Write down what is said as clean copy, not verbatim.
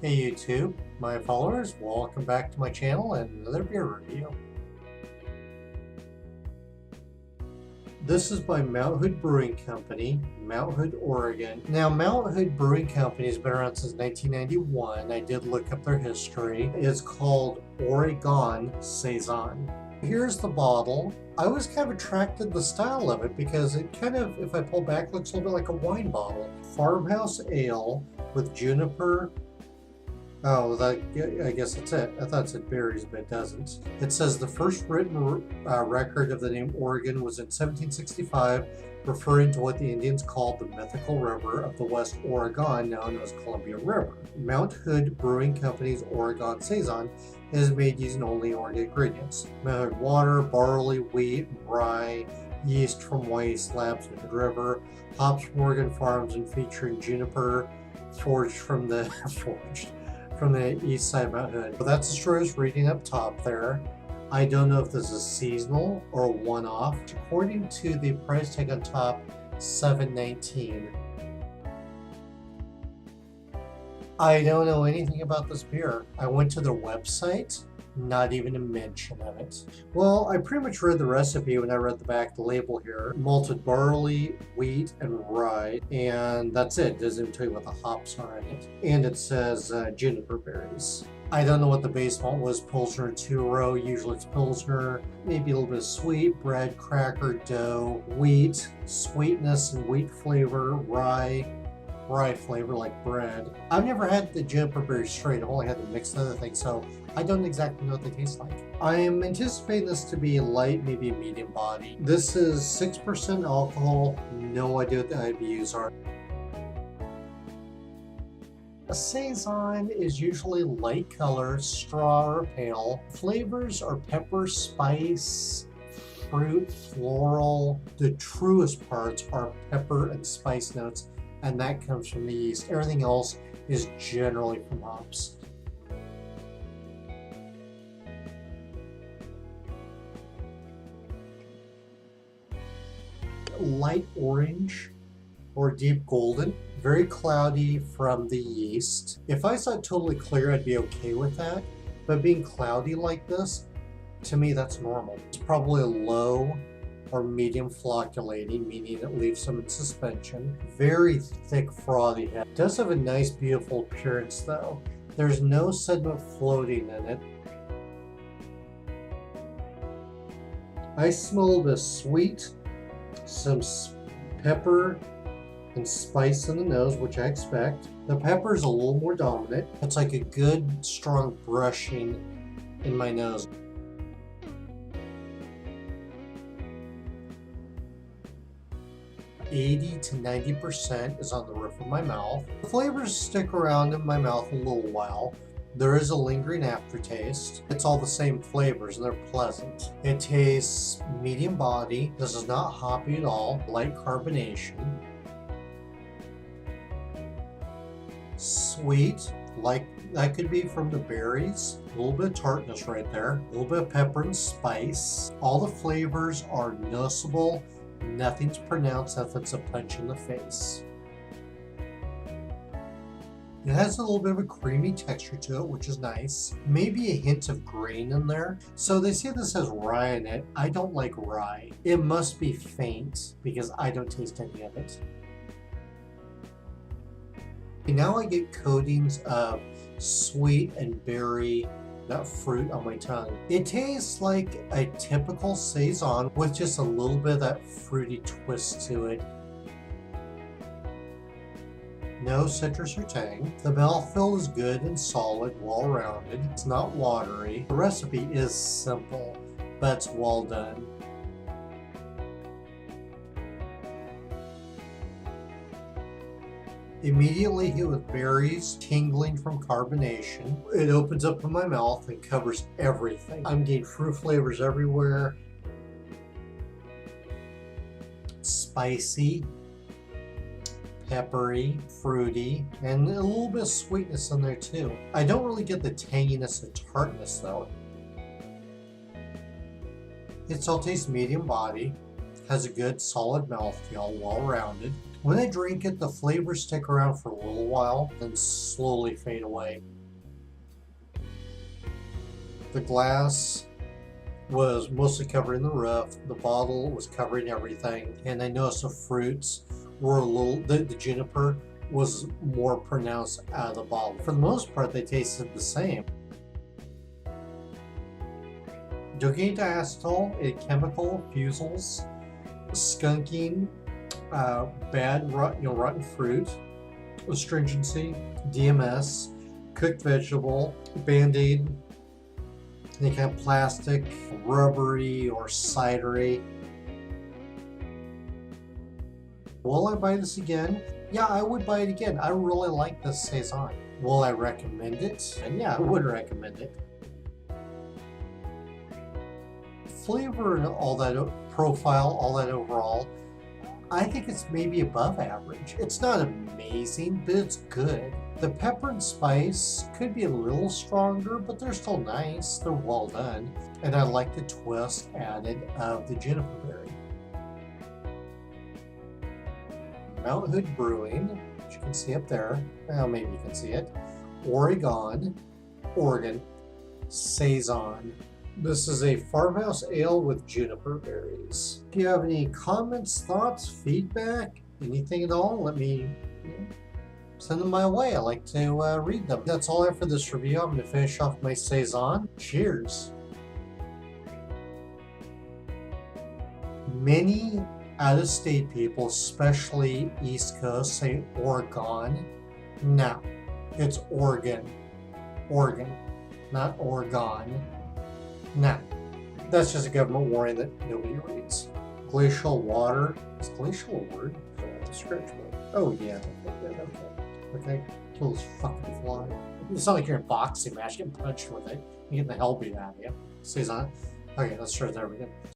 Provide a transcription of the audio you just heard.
Hey YouTube, my followers, welcome back to my channel and another beer review. This is by Mount Hood Brewing Company, Mount Hood, Oregon. Now, Mount Hood Brewing Company has been around since 1991. I did look up their history. It's called Ouragon Saison. Here's the bottle. I was kind of attracted to the style of it because it kind of, if I pull back, looks a little bit like a wine bottle. Farmhouse ale with juniper. Oh, I guess that's it. I thought it said berries, but it doesn't. It says the first written record of the name Oregon was in 1765, referring to what the Indians called the mythical river of the West Oregon, known as Columbia River. Mount Hood Brewing Company's Ouragon Saison is made using only organic ingredients. Mount Hood water, barley, wheat, rye, yeast from waste labs in the river, hops from Oregon farms, and featuring juniper forged from the east side of Mount Hood. But that's the story's reading up top there. I don't know if this is seasonal or a one-off. According to the price tag on top, $7.19. I don't know anything about this beer. I went to their website, not even a mention of it. Well, I pretty much read the recipe when I read the back of the label here. Malted barley, wheat, and rye, and that's it. It doesn't even tell you what the hops are in it. And it says juniper berries. I don't know what the base malt was, Pilsner 2-row, usually it's Pilsner, maybe a little bit of sweet, bread, cracker, dough, wheat, sweetness and wheat flavor, rye flavor like bread. I've never had the juniper berry straight, I've only had the mixed other things, so I don't exactly know what they taste like. I am anticipating this to be light, maybe a medium body. This is 6% alcohol, no idea what the IBUs are. A Saison is usually light color, straw or pale. Flavors are pepper, spice, fruit, floral. The truest parts are pepper and spice notes, and that comes from the yeast. Everything else is generally from hops. Light orange or deep golden, very cloudy from the yeast. If I saw it totally clear, I'd be okay with that, but being cloudy like this, to me that's normal. It's probably a low or medium flocculating, meaning it leaves some in suspension. Very thick frothy head. It does have a nice beautiful appearance though. There's no sediment floating in it. I smell the sweet, some pepper and spice in the nose, which I expect. The pepper is a little more dominant. It's like a good strong brushing in my nose. $80 to 90% is on the roof of my mouth. The flavors stick around in my mouth a little while. There is a lingering aftertaste. It's all the same flavors and they're pleasant. It tastes medium body. This is not hoppy at all. Light carbonation. Sweet, like that could be from the berries. A little bit of tartness right there. A little bit of pepper and spice. All the flavors are noticeable. Nothing's pronounced, nothing's a punch in the face. It has a little bit of a creamy texture to it, which is nice. Maybe a hint of grain in there. So they say this has rye in it. I don't like rye. It must be faint because I don't taste any of it. Now I get coatings of sweet and berry, that fruit on my tongue. It tastes like a typical Saison with just a little bit of that fruity twist to it. No citrus or tang. The mouthfeel is good and solid, well-rounded. It's not watery. The recipe is simple, but it's well done. Immediately hit with berries, tingling from carbonation. It opens up in my mouth and covers everything. I'm getting fruit flavors everywhere. Spicy, peppery, fruity, and a little bit of sweetness in there too. I don't really get the tanginess and tartness though. It still tastes medium body. Has a good solid mouthfeel, well-rounded. When I drink it, the flavors stick around for a little while, then slowly fade away. The glass was mostly covering the roof. The bottle was covering everything. And I noticed the fruits were a little, the juniper was more pronounced out of the bottle. For the most part, they tasted the same. Dogaine diacetyl, a chemical fusels, skunking, bad rotten fruit, astringency, DMS, cooked vegetable, Band-Aid, any kind of plastic, rubbery or cidery. Will I buy this again? Yeah, I would buy it again. I really like this Saison. Will I recommend it? And yeah, I would recommend it. Flavor and all that profile, all that overall, I think it's maybe above average. It's not amazing, but it's good. The pepper and spice could be a little stronger, but they're still nice. They're well done. And I like the twist added of the juniper berry. Mount Hood Brewing, which you can see up there. Well, maybe you can see it. Ouragon Saison. This is a farmhouse ale with juniper berries. If you have any comments, thoughts, feedback, anything at all, let me send them my way. I like to read them. That's all I have for this review. I'm going to finish off my Saison. Cheers. Many out-of-state people, especially East Coast, say Oregon. No, it's Oregon. Oregon, not Oregon. Nah, that's just a government warning that nobody reads. Glacial water. Is glacial a word? Description. Oh yeah. Okay. Kill this fucking fly. It's not like you're in a boxing match getting punched with it. You get the hell beat out of you. Stays on. Okay, let's try that again.